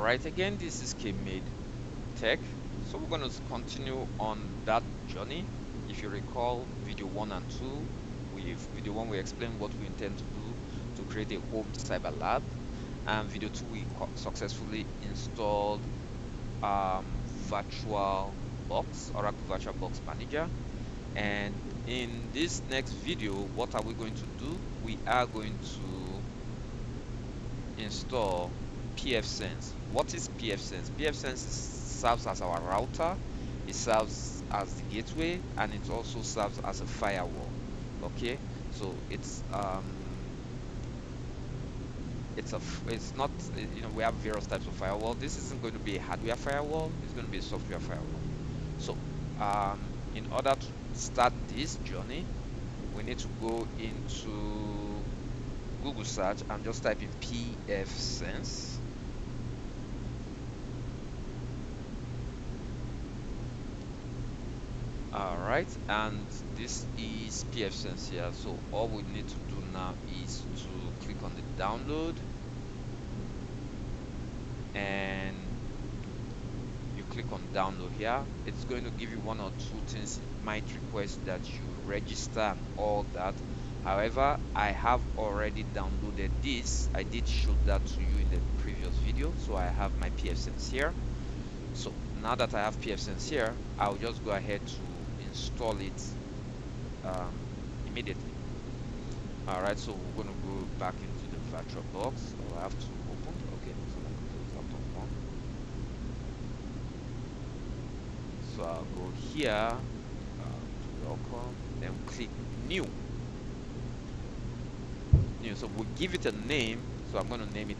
Alright, again, this is kaymade-tech. So we're going to continue on that journey. If you recall video 1 and 2, video 1 we explained what we intend to do to create a home cyber lab, and video 2 we successfully installed virtual box, Oracle Virtual Box Manager. And in this next video, what are we going to do? We are going to install pfSense. What is pfSense? pfSense serves as our router, it serves as the gateway, and it also serves as a firewall. Okay, so it's not, we have various types of firewall. This isn't going to be a hardware firewall, it's going to be a software firewall. So in order to start this journey, we need to go into Google search and just type in pfSense. Alright, and this is pfSense here. So all we need to do now is to click on the download, and you click on download here. It's going to give you one or two things. It might request that you register and all that. However, I have already downloaded this. I did show that to you in the previous video. So I have my pfSense here. So now that I have pfSense here, I'll just go ahead to install it immediately. Alright, so we're going to go back into the virtual box. So I have to open. Okay, so let me close that one. So I'll go here to welcome, then click new. So we'll give it a name. So I'm going to name it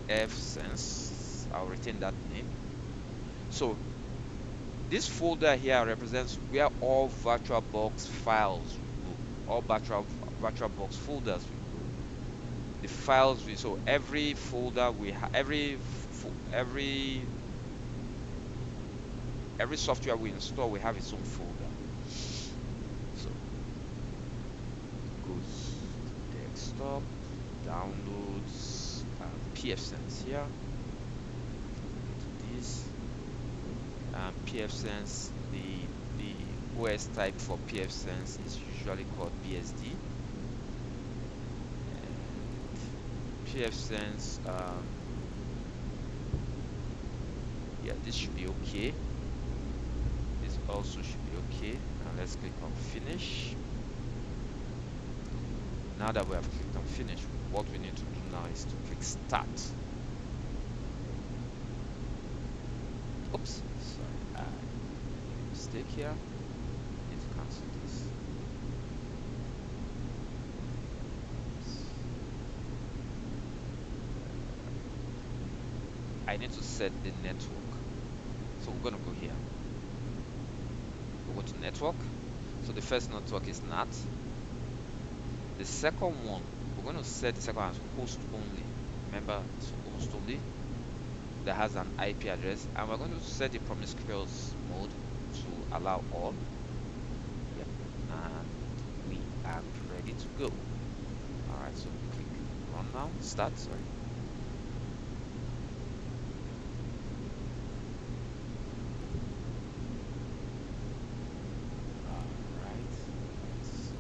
pfSense. I'll retain that name. So this folder here represents where all VirtualBox files will go, all VirtualBox folders will go. The files so every folder we have, every software we install, we have its own folder. So go to desktop, downloads, pfSense here. Into this. pfSense, the OS type for pfSense is usually called BSD. And pfSense, yeah, this should be okay. This also should be okay. Now let's click on finish. Now that we have clicked on finish, what we need to do now is to click start. Oops, sorry, I made a mistake here. I need to cancel this. I need to set the network. So we're going to go here. We'll go to network. So the first network is NAT. The second one, we're going to set the second one as host only. Remember, it's host only. That has an IP address, and we're going to set the promiscuous mode to allow all. Yep, and we are ready to go. Alright, so click run now, start, sorry. Alright, so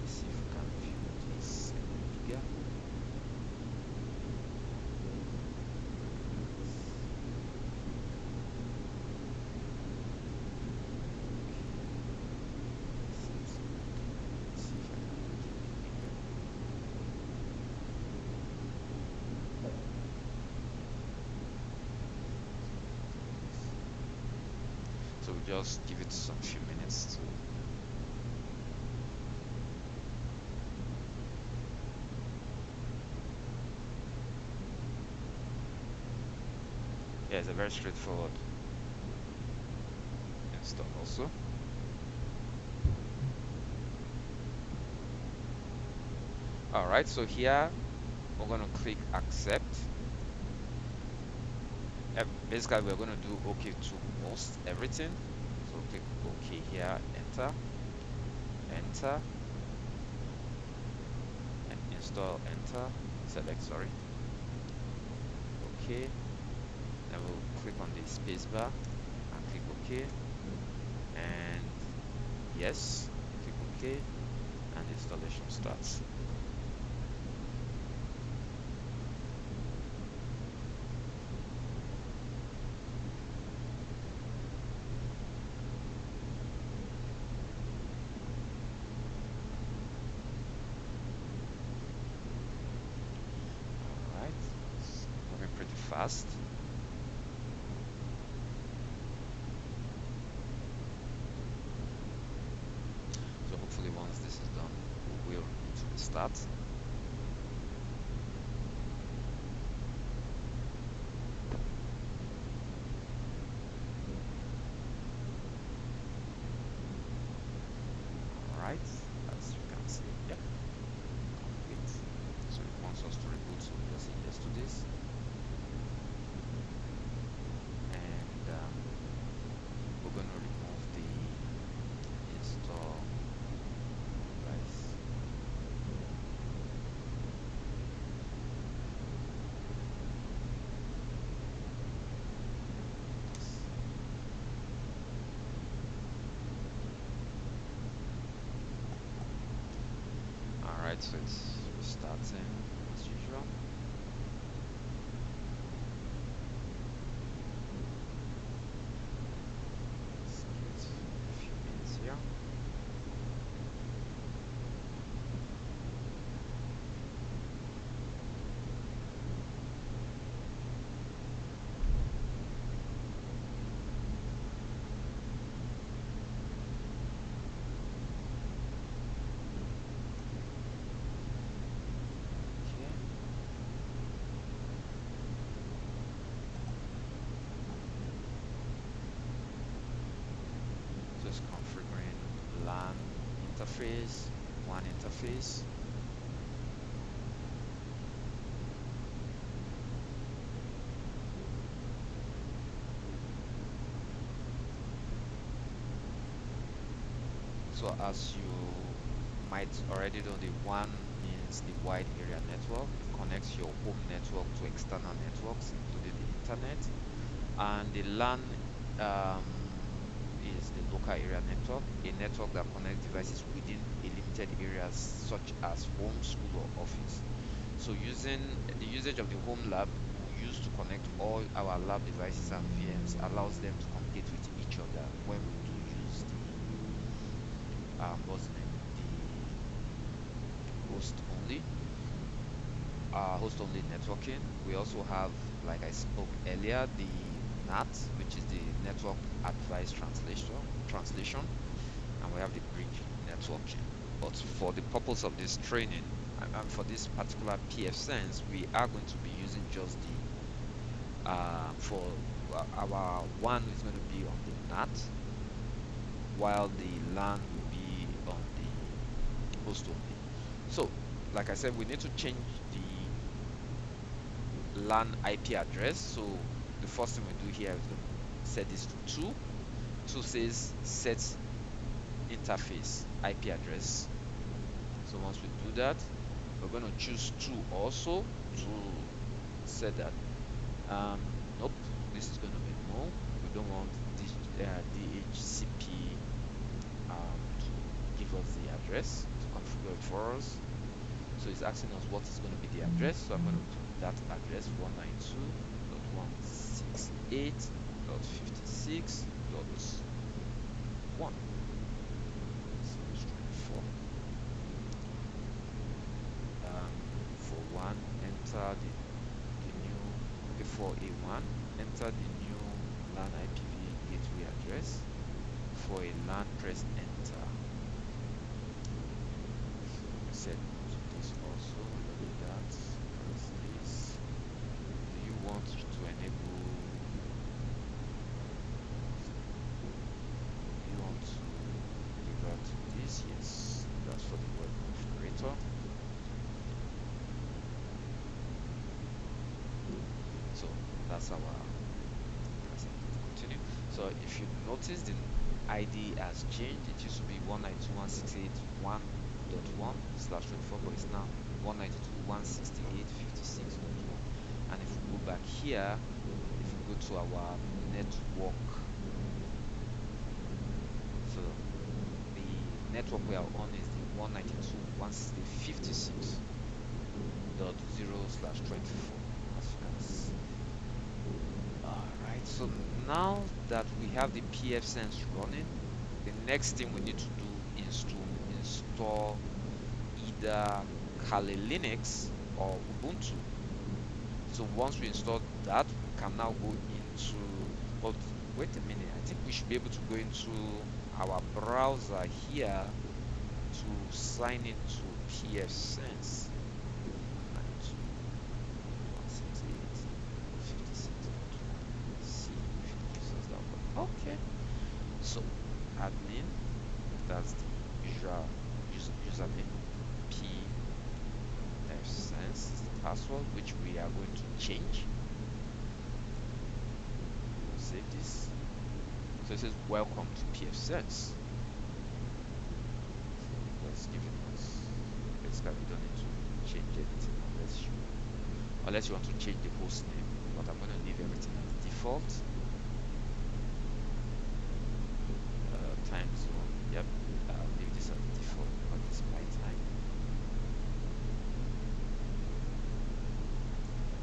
let's see if we can view this bigger. So we'll just give it some few minutes to. Yeah, it's a very straightforward install also. Alright, so here we're going to click accept. Basically we're going to do OK to most everything. So click OK here, enter, and install, enter, select, sorry. OK. Then we'll click on the space bar and click OK. And yes, click OK, and installation starts. All right, it's moving pretty fast. So hopefully once this is done, we will start. All right, as you can see, yeah, complete. So it wants us to reboot, so we just say yes to this. And we're going to remove the install device. All right, so it's restarting as usual. Let's give it a few minutes here. Okay. Just configuring LAN interface, one interface. So as you might already know, the WAN means the wide area network. It connects your home network to external networks, including the internet. And the LAN is the local area network, a network that connects devices within a limited areas such as home, school, or office. So using the usage of the home lab we use to connect all our lab devices and VMs allows them to communicate with each other when we do use the what's the name? The host only networking. We also have, like I spoke earlier, the NAT, which is the network advice translation, and we have the bridge networking. But for the purpose of this training and for this particular pfSense, we are going to be using just the for our one is going to be on the NAT, while the LAN will be on the host only. So, like I said, we need to change the LAN IP address. So the first thing we do here is going to set this to 2. 2 says set interface IP address. So once we do that, we're going to choose 2 also to set that. Nope, this is going to be no. We don't want DHCP to give us the address to configure it for us. So it's asking us what is going to be the address. So I'm going to put that address 192.168.56.1. So let's try 4. For 1, enter the new, okay, for A1, enter the new LAN IPv gateway address. For a LAN, press enter. So we said to this also, look at that. Press this. Do you want to enable? You want to revert to this? Yes, that's for the web configurator. So that's our present. Continue. So if you notice, the ID has changed. It used to be 192.168.1.1/24, but it's now 192.168.56.1. And if we go back here, if we go to our network, so the network we are on is the 192.168.0/24, as you can see. Alright, so now that we have the pfSense running, the next thing we need to do is to install either Kali Linux or Ubuntu. So once we install that, we can now go into, but wait a minute, I think we should be able to go into our browser here to sign into pfSense. 168.56.1. See if it gives us that one. Okay. So admin, that's the usual username. pfSense is the password, which we are going to change. Save this. So it says welcome to pfSense. Let's give it once. Basically, we don't need to change anything unless you want to change the host name. But I'm going to leave everything as default. Time zone. Yep. I'll leave this as default because it's my time.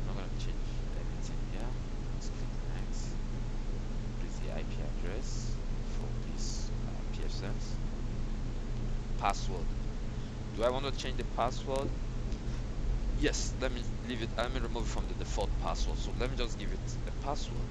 I'm not going to change anything here. Let's click next. This is the IP address for this pfSense. Password. Do I want to change the password? Yes, let me leave it. Let me remove it from the default password. So let me just give it a password.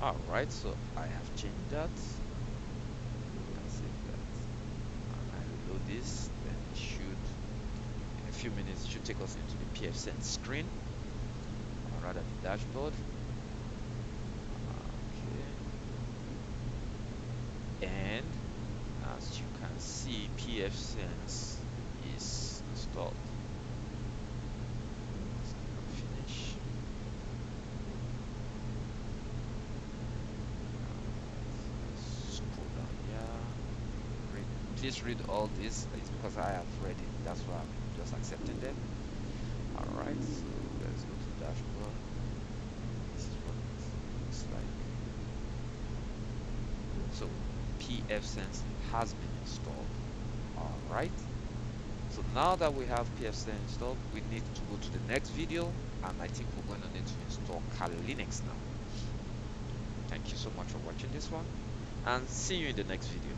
Alright, so I have changed that. You can save that. And I reload this, then it should, in a few minutes, it should take us into the pfSense screen, or rather the dashboard. Okay. And as you can see, pfSense is installed. Let's click on finish. Scroll down here. Please read all this. It's because I have read it. That's why I'm just accepting them. Alright, so let's go to dashboard. This is what it looks like. So pfSense has been installed. Alright. So now that we have pfSense installed, we need to go to the next video, and I think we're going to need to install Kali Linux now. Thank you so much for watching this one, and see you in the next video.